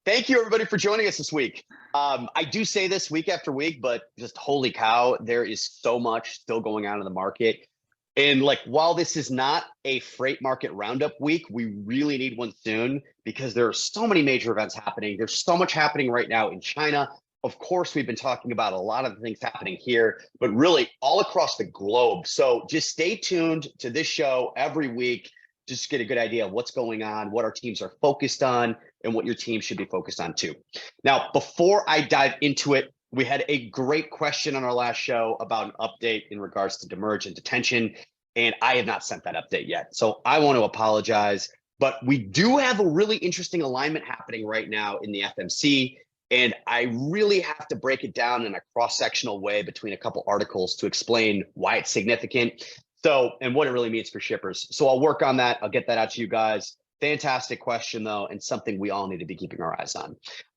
Thank you, everybody, for joining us this week. I do say this week after week, but just holy cow, there is so much still going on in the market. And while this is not a freight market roundup week, we really need one soon because there are so many major events happening. There's so much happening right now in China. Of course, we've been talking about a lot of the things happening here, but really all across the globe. So just stay tuned to this show every week. Just get a good idea of what's going on, what our teams are focused on, and what your team should be focused on too. Now, before I dive into it, we had a great question on our last show about an update in regards to demurrage and detention, and I have not sent that update yet. So I want to apologize, but we do have a really interesting alignment happening right now in the FMC, and I really have to break it down in a cross-sectional way between a couple articles to explain why it's significant. And what it really means for shippers. So I'll work on that. I'll get that out to you guys. Fantastic question, though, and something we all need to be keeping our eyes on.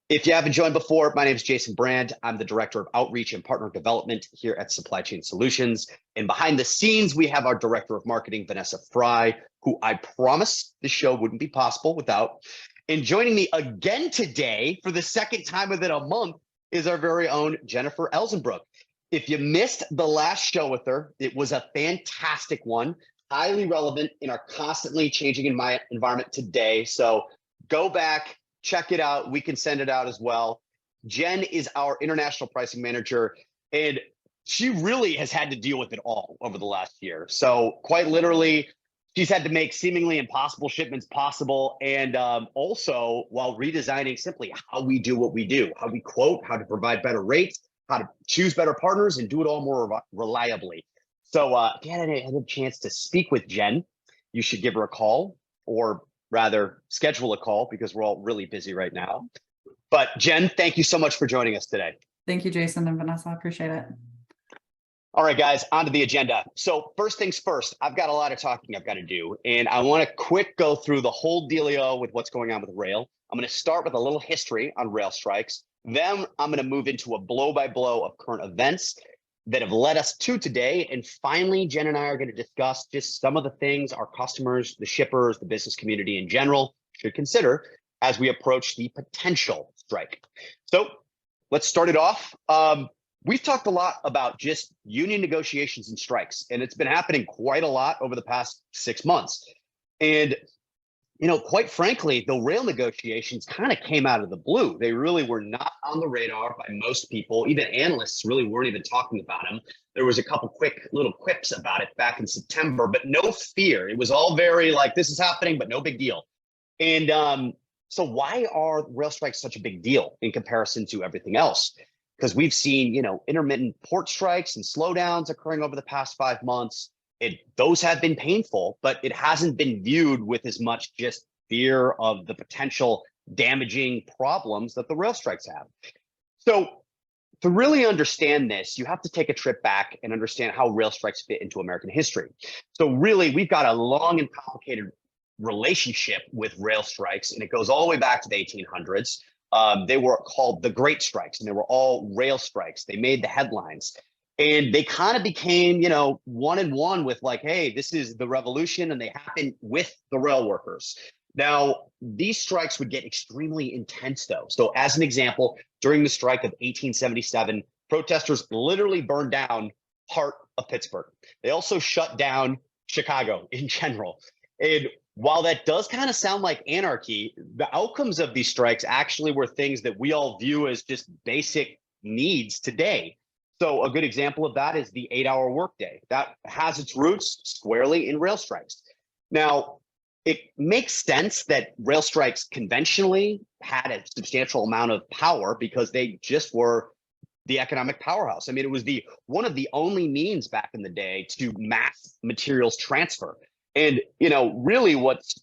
If you haven't joined before, my name is Jason Brand. I'm the Director of Outreach and Partner Development here at Supply Chain Solutions. And behind the scenes, we have our Director of Marketing, Vanessa Fry, who I promise the show wouldn't be possible without. And joining me again today for the second time within a month is our very own Jennifer Elzenbrook. If you missed the last show with her, it was a fantastic one, highly relevant in our constantly changing environment today. So go back, check it out. We can send it out as well. Jen is our international pricing manager, and she really has had to deal with it all over the last year. So quite literally, she's had to make seemingly impossible shipments possible. And also while redesigning simply how we do what we do, how we quote, how to provide better rates, how to choose better partners and do it all more reliably. So if you had a chance to speak with Jen, you should give her a call, or rather schedule a call, because we're all really busy right now. But Jen, thank you so much for joining us today. Thank you, Jason and Vanessa. I appreciate it. All right, guys, on to the agenda. So first things first, I've got a lot of talking I've got to do, and I want to quick go through the whole dealio with what's going on with rail. I'm going to start with a little history on rail strikes. Then I'm going to move into a blow-by-blow of current events that have led us to today. And finally, Jen and I are going to discuss just some of the things our customers, the shippers, the business community in general should consider as we approach the potential strike. So let's start it off. We've talked a lot about just union negotiations and strikes, and it's been happening quite a lot over the past 6 months. And quite frankly, the rail negotiations kind of came out of the blue. They really were not on the radar by most people. Even analysts really weren't even talking about them. There was a couple quick little quips about it back in September, but no fear. It was all very this is happening, but no big deal. And so why are rail strikes such a big deal in comparison to everything else? Because we've seen, intermittent port strikes and slowdowns occurring over the past 5 months. Those have been painful, but it hasn't been viewed with as much just fear of the potential damaging problems that the rail strikes have. So to really understand this, you have to take a trip back and understand how rail strikes fit into American history. So really, we've got a long and complicated relationship with rail strikes, and it goes all the way back to the 1800s. They were called the Great Strikes, and they were all rail strikes. They made the headlines. And they kind of became, one and one with hey, this is the revolution, and they happened with the rail workers. Now, these strikes would get extremely intense, though. So as an example, during the strike of 1877, protesters literally burned down part of Pittsburgh. They also shut down Chicago in general. And while that does kind of sound like anarchy, the outcomes of these strikes actually were things that we all view as just basic needs today. So a good example of that is the 8-hour workday. That has its roots squarely in rail strikes. Now, it makes sense that rail strikes conventionally had a substantial amount of power because they just were the economic powerhouse. I mean, it was one of the only means back in the day to mass materials transfer. And, really what's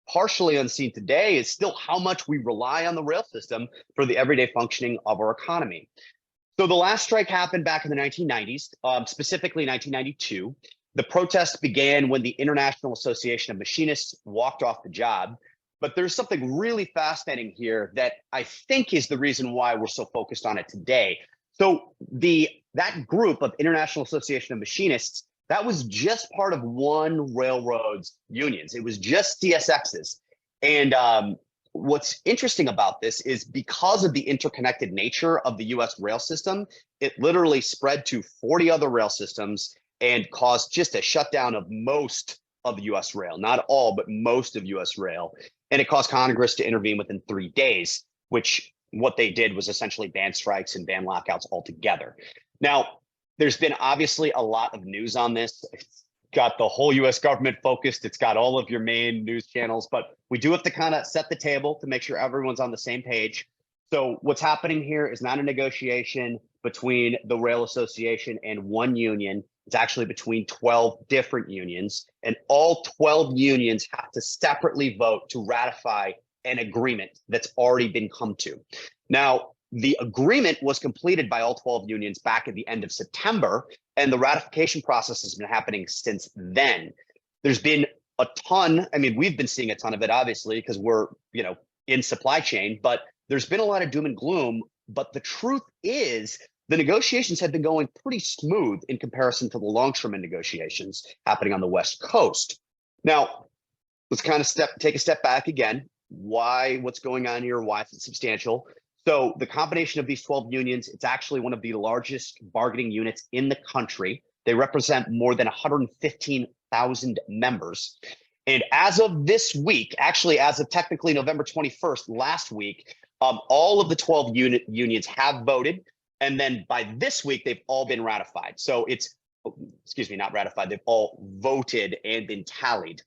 partially unseen today is still how much we rely on the rail system for the everyday functioning of our economy. So the last strike happened back in the 1990s, specifically 1992. The protest began when the International Association of Machinists walked off the job. But there's something really fascinating here that I think is the reason why we're so focused on it today. So that group of International Association of Machinists, that was just part of one railroad's unions. It was just CSX's. And what's interesting about this is because of the interconnected nature of the US rail system, it literally spread to 40 other rail systems and caused just a shutdown of most of US rail, not all, but most of US rail. And it caused Congress to intervene within 3 days, which what they did was essentially ban strikes and ban lockouts altogether. Now, there's been obviously a lot of news on this. It's got the whole US government focused. It's got all of your main news channels, but we do have to kind of set the table to make sure everyone's on the same page. So what's happening here is not a negotiation between the Rail Association and one union. It's actually between 12 different unions, and all 12 unions have to separately vote to ratify an agreement that's already been come to. Now, the agreement was completed by all 12 unions back at the end of September, and the ratification process has been happening since then. There's been a ton, I mean, we've been seeing a ton of it, obviously, because we're, in supply chain, but there's been a lot of doom and gloom. But the truth is, the negotiations have been going pretty smooth in comparison to the longshoreman negotiations happening on the West Coast. Now, let's kind of take a step back again. What's going on here? Why is it substantial? So the combination of these 12 unions, it's actually one of the largest bargaining units in the country. They represent more than 115,000 members. And as of this week, actually, as of technically November 21st, last week, all of the 12 unions have voted. And then by this week, they've all been ratified. So not ratified, they've all voted and been tallied.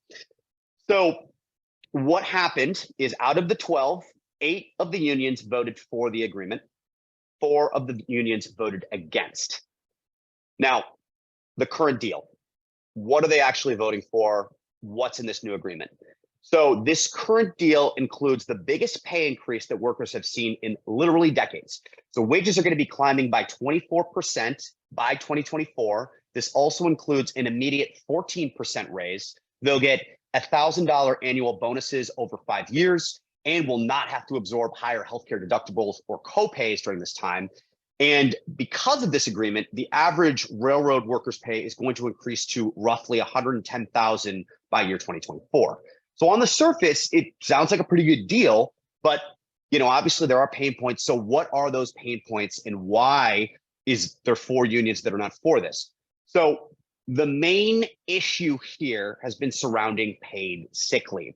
So what happened is, out of the 12, 8 of the unions voted for the agreement. 4 of the unions voted against. Now, the current deal, what are they actually voting for? What's in this new agreement? So this current deal includes the biggest pay increase that workers have seen in literally decades. So wages are going to be climbing by 24% by 2024. This also includes an immediate 14% raise. They'll get $1,000 annual bonuses over 5 years and will not have to absorb higher healthcare deductibles or co-pays during this time. And because of this agreement, the average railroad workers' pay is going to increase to roughly $110,000 by year 2024. So on the surface, it sounds like a pretty good deal, but obviously there are pain points. So what are those pain points, and why is there 4 unions that are not for this? So the main issue here has been surrounding paid sick leave.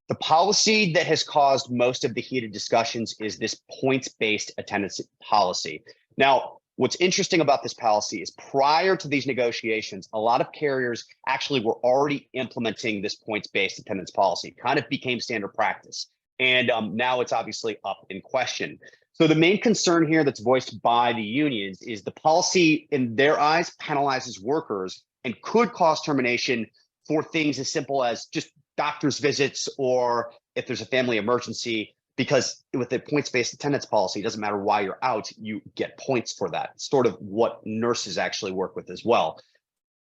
The policy that has caused most of the heated discussions is this points-based attendance policy. Now, what's interesting about this policy is, prior to these negotiations, a lot of carriers actually were already implementing this points-based attendance policy. It kind of became standard practice. And now it's obviously up in question. So the main concern here that's voiced by the unions is the policy, in their eyes, penalizes workers and could cause termination for things as simple as just doctor's visits, or if there's a family emergency, because with the points-based attendance policy, it doesn't matter why you're out, you get points for that. It's sort of what nurses actually work with as well.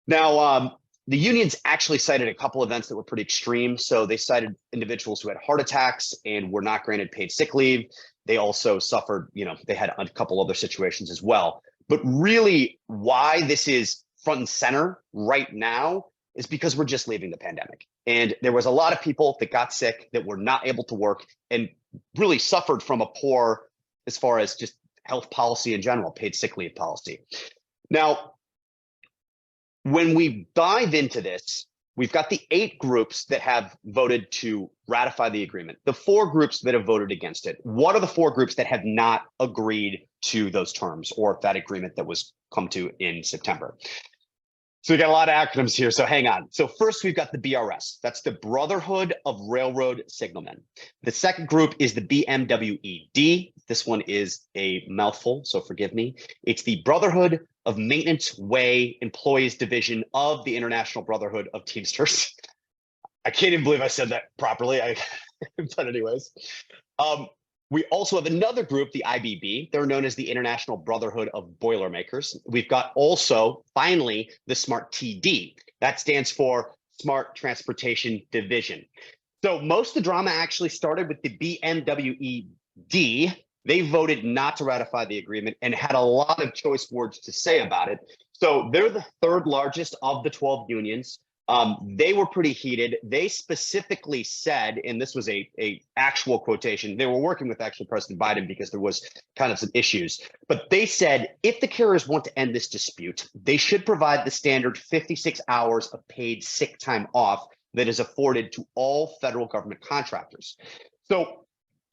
Now, the unions actually cited a couple events that were pretty extreme. So they cited individuals who had heart attacks and were not granted paid sick leave. They also suffered, they had a couple other situations as well. But really, why this is front and center right now is because we're just leaving the pandemic. And there was a lot of people that got sick that were not able to work and really suffered from a poor, as far as just health policy in general, paid sick leave policy. Now, when we dive into this, we've got the 8 groups that have voted to ratify the agreement, the 4 groups that have voted against it. What are the 4 groups that have not agreed to those terms or that agreement that was come to in September? So we got a lot of acronyms here, so hang on. So first, we've got the BRS. That's the Brotherhood of Railroad Signalmen. The second group is the BMWED. This one is a mouthful, so forgive me. It's the Brotherhood of Maintenance Way Employees Division of the International Brotherhood of Teamsters. I can't even believe I said that properly. But anyways. We also have another group, the IBB. They're known as the International Brotherhood of Boilermakers. We've got also, finally, the SMART TD. That stands for Smart Transportation Division. So most of the drama actually started with the BMWED. They voted not to ratify the agreement and had a lot of choice words to say about it. So they're the 3rd largest of the 12 unions. They were pretty heated. They specifically said, and this was a actual quotation, they were working with actually President Biden because there was kind of some issues, but they said if the carriers want to end this dispute, they should provide the standard 56 hours of paid sick time off that is afforded to all federal government contractors. So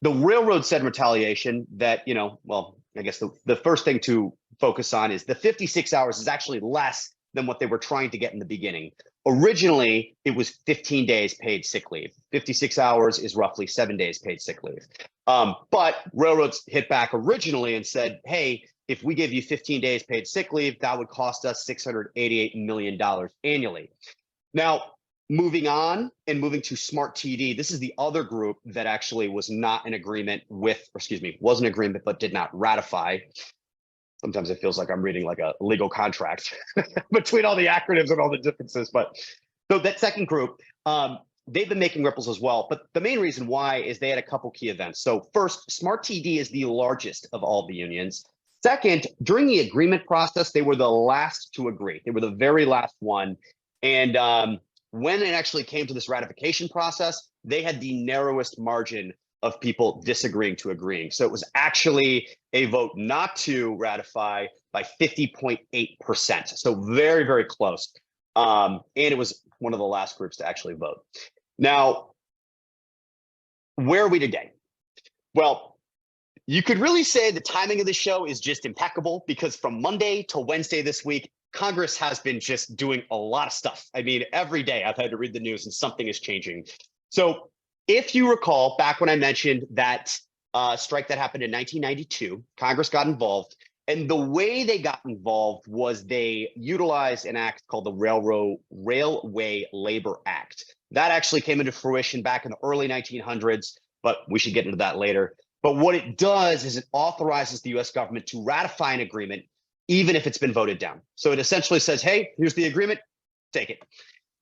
the railroad said in retaliation that, well, I guess the first thing to focus on is the 56 hours is actually less than what they were trying to get in the beginning. Originally, it was 15 days paid sick leave. 56 hours is roughly 7 days paid sick leave. But railroads hit back originally and said, hey, if we give you 15 days paid sick leave, that would cost us $688 million annually. Now, moving on and moving to Smart TD, this is the other group that actually was not in agreement with, or excuse me, was in agreement but did not ratify. Sometimes it feels like I'm reading like a legal contract between all the acronyms and all the differences. But so that second group, they've been making ripples as well. But the main reason why is they had a couple key events. So first, Smart TD is the largest of all the unions. Second, during the agreement process, they were the last to agree. They were the very last one. And when it actually came to this ratification process, they had the narrowest margin of people disagreeing to agreeing. So it was actually a vote not to ratify by 50.8%. So very, very close. And it was one of the last groups to actually vote. Now, where are we today? Well, you could really say the timing of the show is just impeccable because from Monday to Wednesday this week, Congress has been just doing a lot of stuff. I mean, every day I've had to read the news and something is changing. So if you recall, back when I mentioned that strike that happened in 1992, Congress got involved. And the way they got involved was they utilized an act called the Railway Labor Act. That actually came into fruition back in the early 1900s, but we should get into that later. But what it does is it authorizes the US government to ratify an agreement, even if it's been voted down. So it essentially says, hey, here's the agreement, take it.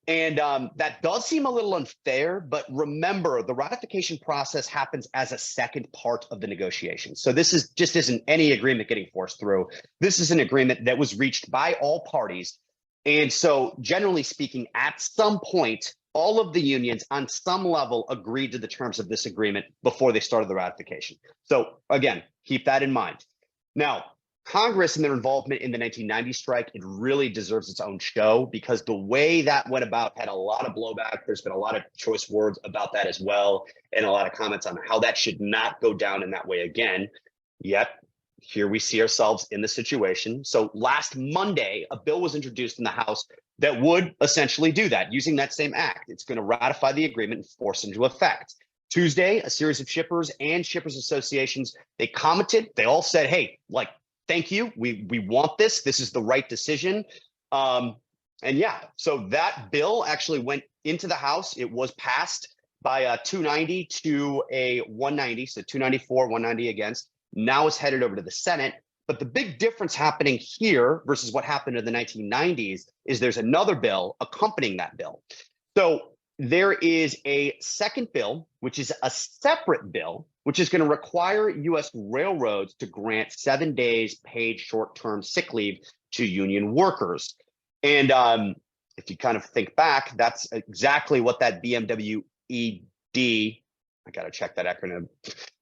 And that does seem a little unfair, but remember, the ratification process happens as a second part of the negotiation. So this is just isn't any agreement getting forced through. This is an agreement that was reached by all parties. And so generally speaking, at some point, all of the unions on some level agreed to the terms of this agreement before they started the ratification. So again, keep that in mind. Now, Congress and their involvement in the 1990 strike, it really deserves its own show because the way that went about had a lot of blowback. There's been a lot of choice words about that as well, and a lot of comments on how that should not go down in that way again. Yet, here we see ourselves in the situation. So last Monday, a bill was introduced in the House that would essentially do that, using that same act. It's going to ratify the agreement and force it into effect. Tuesday, a series of shippers and shippers associations, they commented. They all said, hey, like, thank you. We want this. This is the right decision. And yeah, so that bill actually went into the House. It was passed by a 290 to a 190. So 294, 190 against. Now it's headed over to the Senate. But the big difference happening here versus what happened in the 1990s is there's another bill accompanying that bill. So there is a second bill, which is a separate bill, which is going to require U.S. railroads to grant 7 days paid short-term sick leave to union workers. And if you kind of think back, that's exactly what that BMW ED, I got to check that acronym,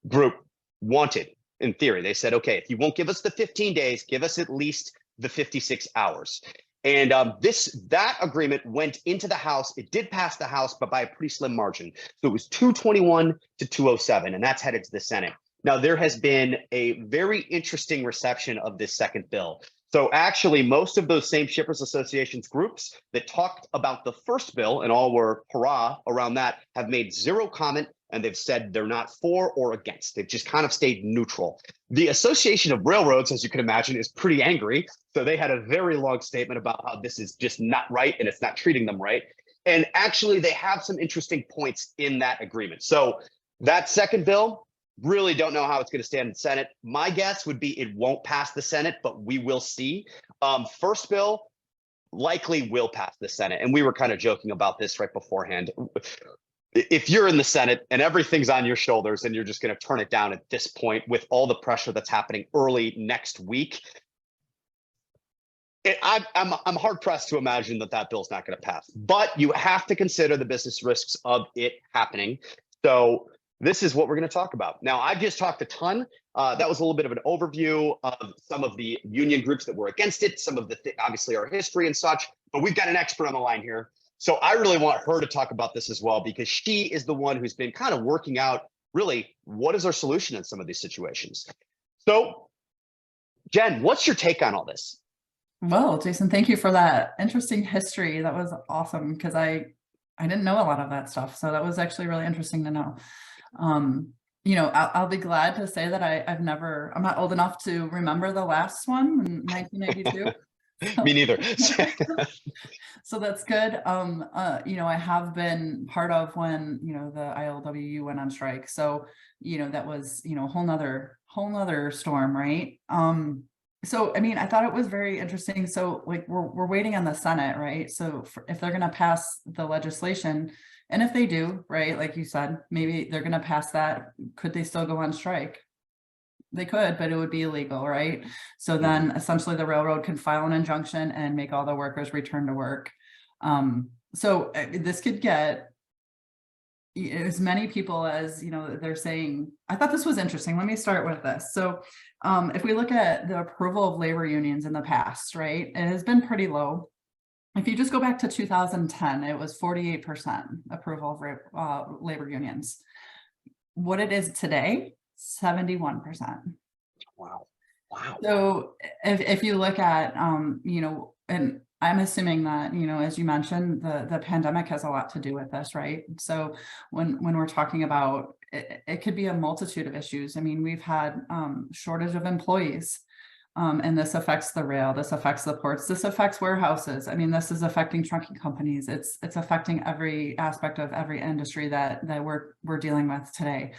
group wanted in theory. They said, okay, if you won't give us the 15 days, give us at least the 56 hours. And that agreement went into the House. It did pass the House, but by a pretty slim margin. So it was 221 to 207, and that's headed to the Senate. Now, there has been a very interesting reception of this second bill. So actually, most of those same Shippers Associations groups that talked about the first bill and all were hurrah around that have made zero comment, and they've said they're not for or against. They've just kind of stayed neutral. The Association of Railroads, as you can imagine, is pretty angry. So they had a very long statement about how this is just not right and it's not treating them right. And actually, they have some interesting points in that agreement. So that second bill, really don't know how it's going to stand in the Senate. My guess would be it won't pass the Senate, but we will see. First bill likely will pass the Senate. And we were kind of joking about this right beforehand. If you're in the Senate and everything's on your shoulders and you're just going to turn it down at this point with all the pressure that's happening early next week, I'm hard pressed to imagine that bill's not going to pass, but you have to consider the business risks of it happening. So this is what we're going to talk about. Now, I've just talked a ton. That was a little bit of an overview of some of the union groups that were against it, some of the obviously our history and such, but we've got an expert on the line here. So I really want her to talk about this as well, because she is the one who's been kind of working out really what is our solution in some of these situations. So Jen, what's your take on all this? Well, Jason, thank you for that interesting history. That was awesome because I didn't know a lot of that stuff. So that was actually really interesting to know. I'll be glad to say that I'm not old enough to remember the last one in 1982. Me neither. So that's good. I have been part of when, the ILWU went on strike. So, that was, a whole nother storm, right? So, I mean, I thought it was very interesting. So like we're waiting on the Senate, right? So if they're going to pass the legislation, and if they do, right, like you said, maybe they're going to pass that, could they still go on strike? They could, but it would be illegal, right? So then essentially the railroad could file an injunction and make all the workers return to work. So this could get as many people as, they're saying. I thought this was interesting. Let me start with this. So if we look at the approval of labor unions in the past, right, it has been pretty low. If you just go back to 2010, it was 48% approval of labor unions. What it is today, 71%. Wow. So if you look at, and I'm assuming that, as you mentioned, the pandemic has a lot to do with this, right? So when we're talking about it could be a multitude of issues. I mean, we've had shortage of employees, and this affects the rail, this affects the ports, this affects warehouses. I mean, this is affecting trucking companies. It's affecting every aspect of every industry that we're dealing with today.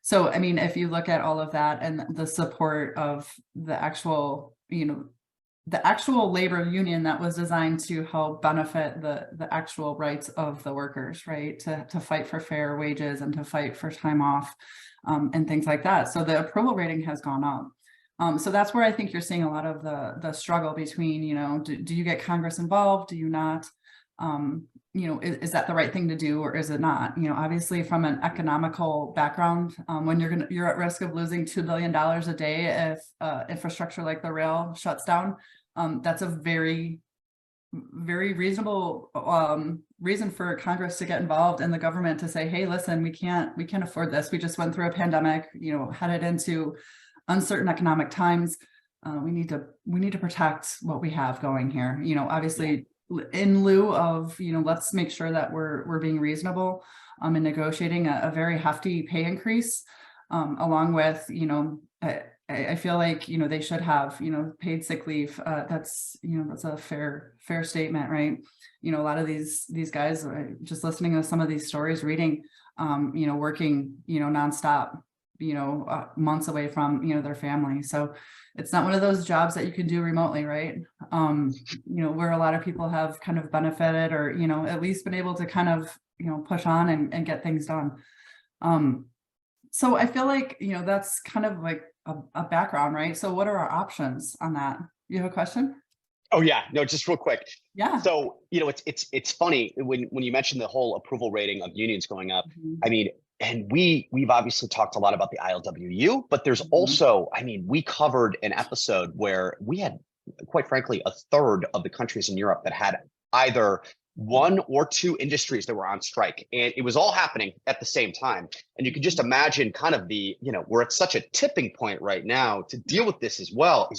So, I mean, if you look at all of that and the support of the actual, the actual labor union that was designed to help benefit the actual rights of the workers, right? To fight for fair wages and to fight for time off, and things like that. So the approval rating has gone up. So that's where I think you're seeing a lot of the struggle between, do you get Congress involved? Do you not? Is that the right thing to do, or is it not? Obviously from an economical background, when you're at risk of losing $2 billion a day if infrastructure like the rail shuts down, that's a very, very reasonable reason for Congress to get involved and the government to say, hey, listen, we can't afford this. We just went through a pandemic, headed into uncertain economic times. We need to protect what we have going here. Obviously, in lieu of, let's make sure that we're being reasonable in negotiating a very hefty pay increase, along with, I feel like, they should have, paid sick leave. That's a fair statement, right? A lot of these guys, just listening to some of these stories, reading, working, nonstop, months away from, their family. So it's not one of those jobs that you can do remotely, right? Where a lot of people have kind of benefited or, at least been able to kind of, push on and get things done. So I feel like, that's kind of like a background, right? So what are our options on that? You have a question? Oh yeah, no, just real quick. Yeah. So, it's funny when you mentioned the whole approval rating of unions going up. Mhm. I mean, and we've obviously talked a lot about the ILWU, but there's also, I mean, we covered an episode where we had, quite frankly, a third of the countries in Europe that had either one or two industries that were on strike, and it was all happening at the same time. And you can just imagine kind of we're at such a tipping point right now to deal with this as well.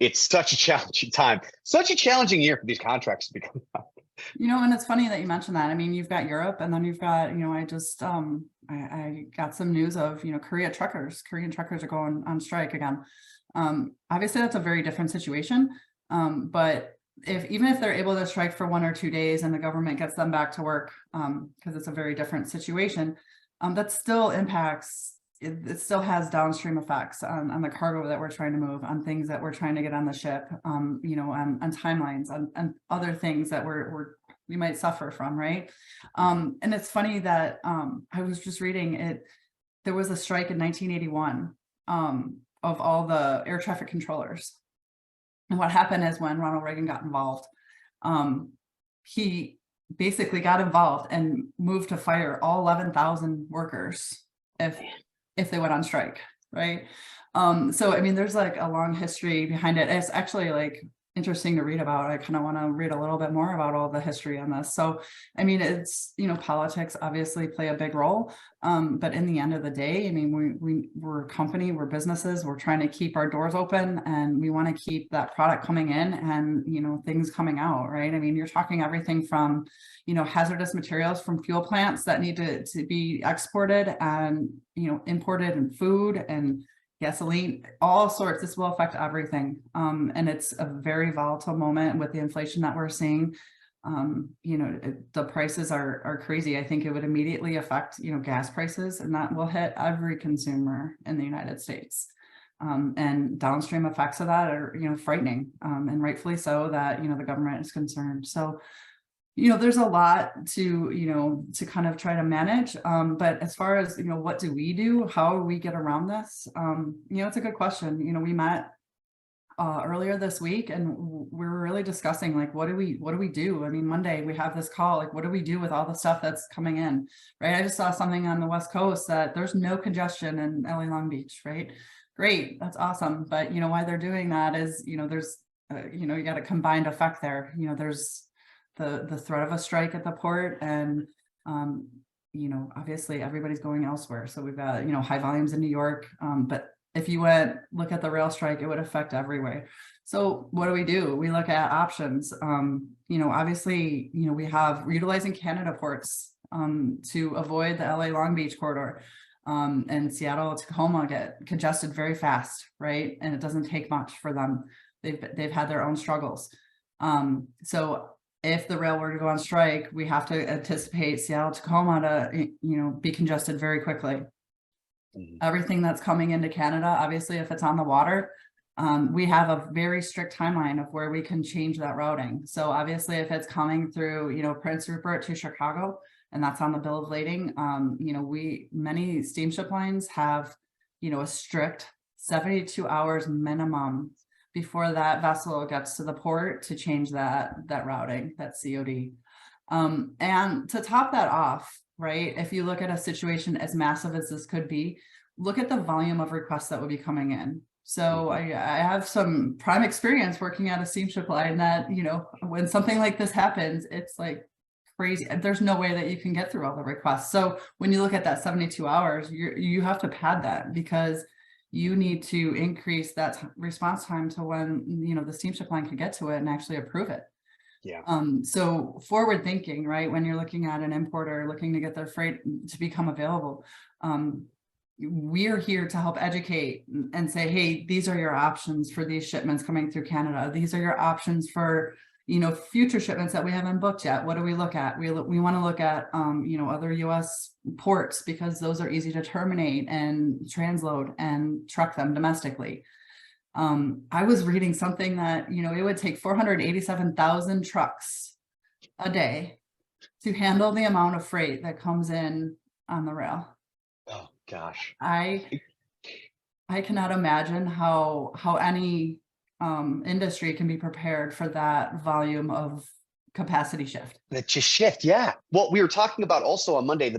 It's such a challenging time, such a challenging year for these contracts to become. And it's funny that you mentioned that. I mean, you've got Europe, and then you've got, I just, I got some news of, Korean truckers are going on strike again. Obviously that's a very different situation. But even if they're able to strike for 1 or 2 days and the government gets them back to work, because it's a very different situation, that still impacts, it still has downstream effects on the cargo that we're trying to move, on things that we're trying to get on the ship, on timelines, on other things that we might suffer from, right? And it's funny that I was just reading it. There was a strike in 1981 of all the air traffic controllers. And what happened is when Ronald Reagan got involved, he basically got involved and moved to fire all 11,000 workers if they went on strike, right? So I mean, there's like a long history behind it. It's actually like interesting to read about. I kind of want to read a little bit more about all the history on this. So I mean, it's, you know, politics obviously play a big role, but in the end of the day, I mean, we're a company, we're businesses, we're trying to keep our doors open, and we want to keep that product coming in and, you know, things coming out, right? I mean, you're talking everything from, you know, hazardous materials from fuel plants that need to be exported and, you know, imported, and food and gasoline, all sorts. This will affect everything. And it's a very volatile moment with the inflation that we're seeing. You know, the prices are crazy. I think it would immediately affect, you know, gas prices, and that will hit every consumer in the United States. And downstream effects of that are, you know, frightening, and rightfully so, that, you know, the government is concerned. So, you know, there's a lot to, you know, to kind of try to manage. But as far as, you know, what do we do? How do we get around this? You know, it's a good question. You know, we met earlier this week, and we were really discussing, like, what do we do? I mean, Monday we have this call, like, what do we do with all the stuff that's coming in, right? I just saw something on the West Coast that there's no congestion in LA Long Beach, right? Great, that's awesome. But, you know, why they're doing that is, you know, there's, you know, you got a combined effect there. You know, there's the threat of a strike at the port, and you know, obviously everybody's going elsewhere. So we've got, you know, high volumes in New York, but if you look at the rail strike, it would affect everywhere. So what do? We look at options. You know, obviously, you know, we're utilizing Canada ports to avoid the LA Long Beach corridor. And Seattle, Tacoma get congested very fast, right? And it doesn't take much for them. They've had their own struggles. So if the rail were to go on strike, we have to anticipate Seattle, Tacoma to, you know, be congested very quickly. Everything that's coming into Canada, obviously, if it's on the water, we have a very strict timeline of where we can change that routing. So obviously, if it's coming through, you know, Prince Rupert to Chicago, and that's on the bill of lading, you know, many steamship lines have, you know, a strict 72 hours minimum before that vessel gets to the port to change that routing, that COD. And to top that off, right, if you look at a situation as massive as this could be, look at the volume of requests that would be coming in. So I have some prime experience working at a steamship line that, you know, when something like this happens, it's like crazy. There's no way that you can get through all the requests. So when you look at that 72 hours, you have to pad that, because you need to increase that response time to when, you know, the steamship line can get to it and actually approve it. Yeah. So forward thinking, right? When you're looking at an importer looking to get their freight to become available, we're here to help educate and say, hey, these are your options for these shipments coming through Canada. These are your options for, you know, future shipments that we haven't booked yet. What do we look at? We want to look at, you know, other US ports, because those are easy to terminate and transload and truck them domestically. I was reading something that, you know, it would take 487,000 trucks a day to handle the amount of freight that comes in on the rail. Oh gosh. I cannot imagine how any industry can be prepared for that volume of capacity shift. That just shift, yeah. Well, we were talking about also on Monday,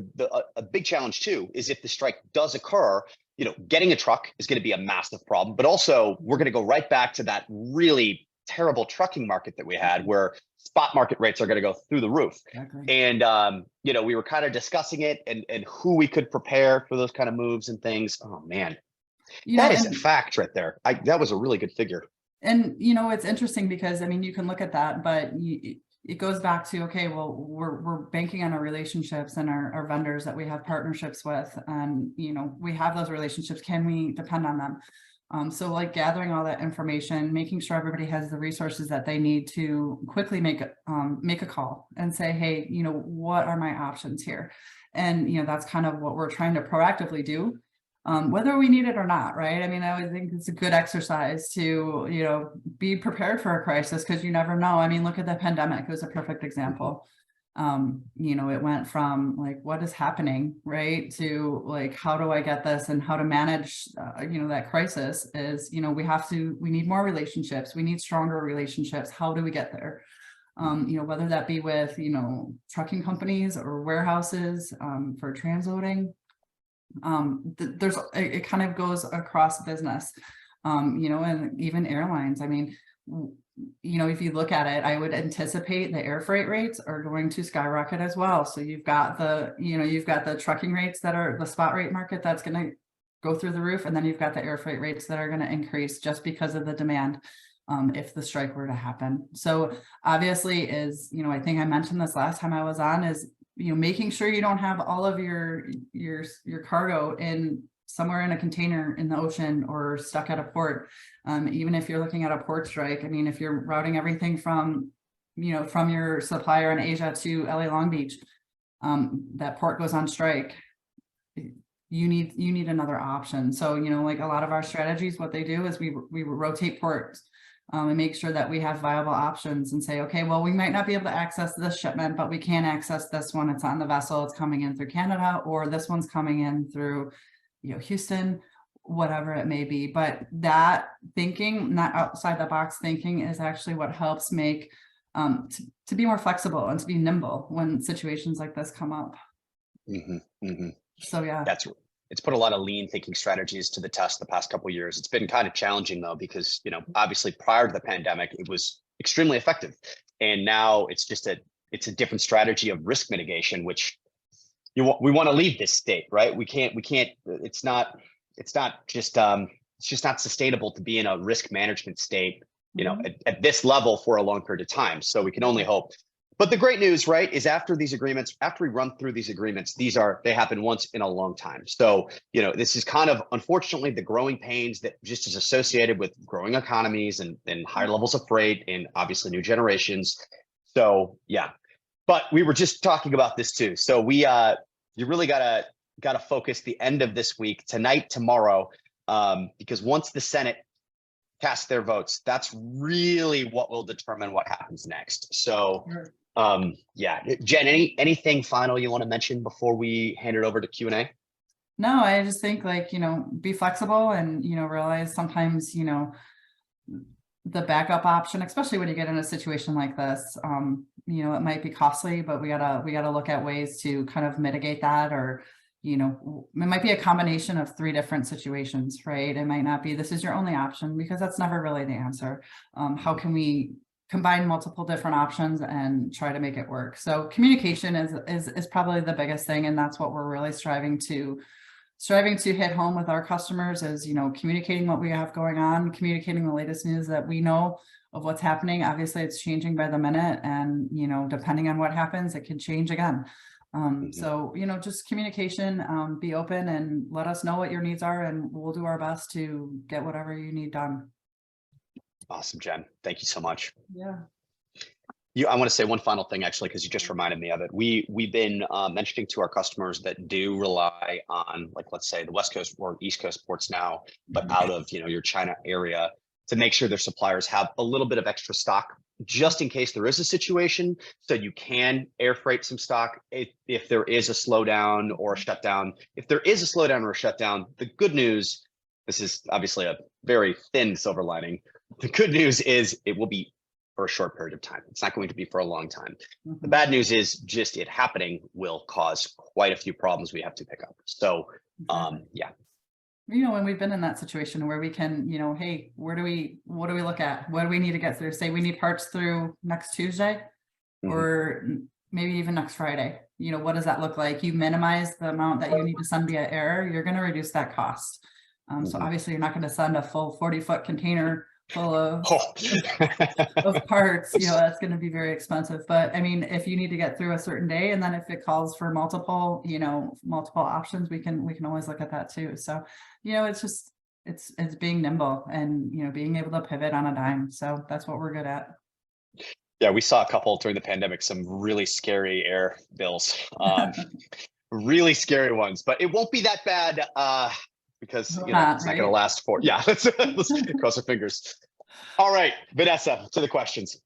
a big challenge too is if the strike does occur, you know, getting a truck is going to be a massive problem, but also we're going to go right back to that really terrible trucking market that we had, where spot market rates are going to go through the roof. Exactly. And you know, we were kind of discussing it and who we could prepare for those kind of moves and things. Oh man, that is a fact right there. That was a really good figure. And you know, it's interesting because I mean, you can look at that, but it goes back to, okay, well, we're banking on our relationships and our vendors that we have partnerships with, and you know, we have those relationships. Can we depend on them? So like gathering all that information, making sure everybody has the resources that they need to quickly make a call and say, hey, you know, what are my options here? And you know, that's kind of what we're trying to proactively do. Whether we need it or not, right? I mean, I would think it's a good exercise to, you know, be prepared for a crisis, because you never know. I mean, look at the pandemic. It was a perfect example. You know, it went from like, what is happening, right, to like, how do I get this, and how to manage, you know, that crisis is, you know, we need more relationships, we need stronger relationships. How do we get there? You know, whether that be with, you know, trucking companies or warehouses, for transloading. It kind of goes across business, you know, and even airlines. I mean, you know, if you look at it, I would anticipate the air freight rates are going to skyrocket as well. So you've got the, you know, you've got the trucking rates that are the spot rate market that's going to go through the roof. And then you've got the air freight rates that are going to increase just because of the demand, if the strike were to happen. So obviously is, you know, I think I mentioned this last time I was on, is, you know, making sure you don't have all of your cargo in somewhere in a container in the ocean or stuck at a port. Even if you're looking at a port strike, I mean, if you're routing everything from, you know, from your supplier in Asia to LA Long Beach, that port goes on strike, you need another option. So, you know, like a lot of our strategies, what they do is we rotate ports, and make sure that we have viable options and say, okay, well, we might not be able to access this shipment, but we can access this one. It's on the vessel, it's coming in through Canada, or this one's coming in through, you know, Houston, whatever it may be. But that thinking, not outside the box thinking, is actually what helps make, to be more flexible and to be nimble when situations like this come up. So yeah, it's put a lot of lean thinking strategies to the test the past couple of years. It's been kind of challenging though, because, you know, obviously prior to the pandemic, it was extremely effective. And now it's just it's a different strategy of risk mitigation, which we want to leave this state, right? We can't, it's just not sustainable to be in a risk management state, you know, at this level for a long period of time. So we can only hope. But the great news, right, is after these agreements, after we run through these agreements, they happen once in a long time. So, you know, this is kind of, unfortunately, the growing pains that just is associated with growing economies and higher levels of freight and obviously new generations. So, yeah. But we were just talking about this too. So you really gotta focus the end of this week, tonight, tomorrow, because once the Senate cast their votes, that's really what will determine what happens next. So, yeah, Jen, anything final you want to mention before we hand it over to Q&A? No, I just think, like, you know, be flexible and, you know, realize sometimes, you know, the backup option, especially when you get in a situation like this, you know, it might be costly, but we gotta look at ways to kind of mitigate that. Or, you know, it might be a combination of 3 different situations, right? It might not be this is your only option, because that's never really the answer. How can we combine multiple different options and try to make it work? So communication is probably the biggest thing, and that's what we're really striving to hit home with our customers, is, you know, communicating what we have going on, communicating the latest news that we know of what's happening. Obviously, it's changing by the minute, and, you know, depending on what happens, it can change again. So, you know, just communication, be open and let us know what your needs are, and we'll do our best to get whatever you need done. Awesome, Jen. Thank you so much. Yeah. I want to say one final thing, actually, because you just reminded me of it. We've been mentioning to our customers that do rely on, like, let's say the West Coast or East Coast ports now, but out of, you know, your China area, to make sure their suppliers have a little bit of extra stock just in case there is a situation, so you can air freight some stock if there is a slowdown or a shutdown. If there is a slowdown or a shutdown, the good news, this is obviously a very thin silver lining. The good news is it will be for a short period of time. It's not going to be for a long time. The bad news is just it happening will cause quite a few problems we have to pick up. So, yeah. You know, when we've been in that situation where we can, you know, hey, what do we look at? What do we need to get through? Say we need parts through next Tuesday, or maybe even next Friday. You know, what does that look like? You minimize the amount that you need to send via air, you're going to reduce that cost. So obviously you're not going to send a full 40-foot container full of parts, you know, that's going to be very expensive. But I mean, if you need to get through a certain day, and then if it calls for multiple, you know, multiple options, we can always look at that too. So, you know, it's just, it's being nimble and, you know, being able to pivot on a dime. So that's what we're good at. Yeah, we saw a couple during the pandemic, some really scary air bills, really scary ones, but it won't be that bad. Because you know, it's not going to last for, yeah, let's cross our fingers. All right, Vanessa, to the questions.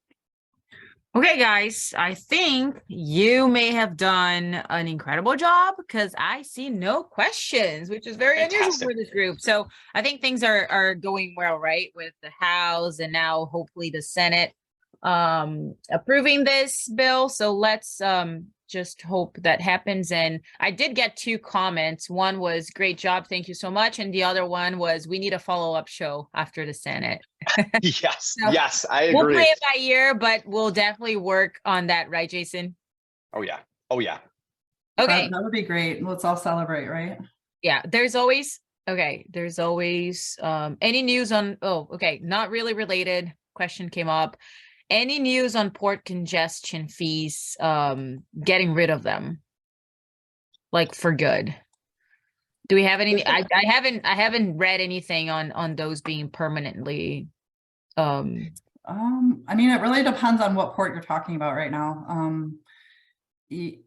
Okay, guys, I think you may have done an incredible job because I see no questions, which is very unusual Fantastic. for this group. So I think things are going well, right? With the House and now hopefully the Senate approving this bill. So let's just hope that happens. And I did get two comments. One was great job, thank you so much. And the other one was we need a follow-up show after the Senate. Yes, So yes, I we'll play agree. it by ear, but we'll definitely work on that, right, Jason? Oh yeah. Oh yeah. Okay. That would be great. Let's all celebrate, right? Yeah, there's always any news on not really related. Question came up. Any news on port congestion fees getting rid of them? Like for good. Do we have any I haven't read anything on those being permanently I mean, it really depends on what port you're talking about right now. It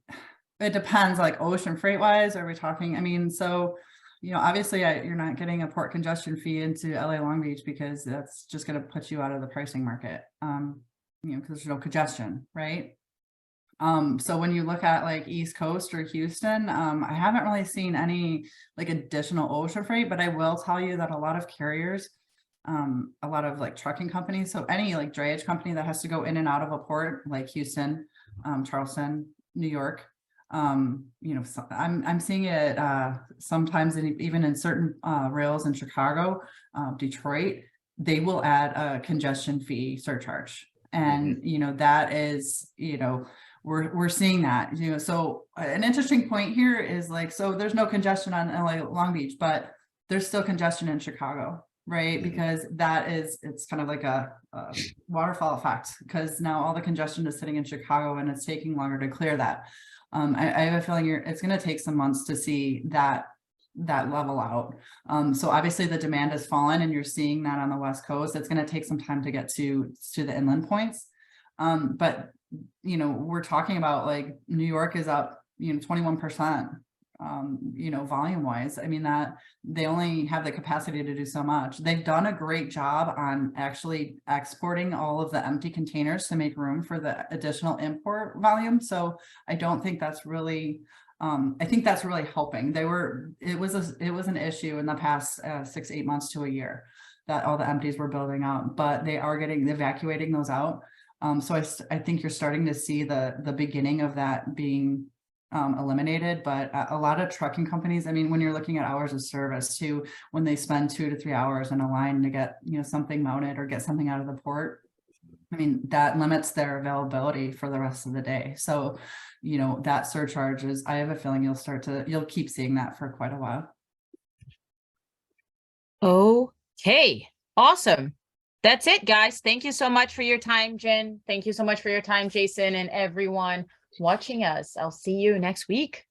depends, like ocean freight wise, are we talking, I mean, so, you know, obviously you're not getting a port congestion fee into LA Long Beach because that's just going to put you out of the pricing market. You know, because there's no congestion, right? So when you look at like East Coast or Houston, I haven't really seen any like additional ocean freight, but I will tell you that a lot of carriers, a lot of like trucking companies, so any like drayage company that has to go in and out of a port like Houston, Charleston, New York, you know, so I'm seeing it sometimes even in certain rails in Chicago, Detroit, they will add a congestion fee surcharge. And, you know, that is, you know, we're seeing that, you know, so an interesting point here is like, so there's no congestion on LA Long Beach, but there's still congestion in Chicago, right? Because that is, it's kind of like a waterfall effect, because now all the congestion is sitting in Chicago and it's taking longer to clear that. I have a feeling it's going to take some months to see that level out. So obviously the demand has fallen and you're seeing that on the West Coast. It's going to take some time to get to the inland points. But, you know, we're talking about like New York is up, you know, 21%, you know, volume wise. I mean, that they only have the capacity to do so much. They've done a great job on actually exporting all of the empty containers to make room for the additional import volume. So I don't think that's really, I think that's really helping. It was an issue in the past 6 to 8 months to a year that all the empties were building up, but they are evacuating those out. So I think you're starting to see the beginning of that being eliminated, but a lot of trucking companies, I mean, when you're looking at hours of service too, when they spend 2 to 3 hours in a line to get, you know, something mounted or get something out of the port, I mean, that limits their availability for the rest of the day. So, you know, that surcharge is, I have a feeling you'll keep seeing that for quite a while. Okay, awesome. That's it, guys. Thank you so much for your time, Jen. Thank you so much for your time, Jason, and everyone watching us. I'll see you next week.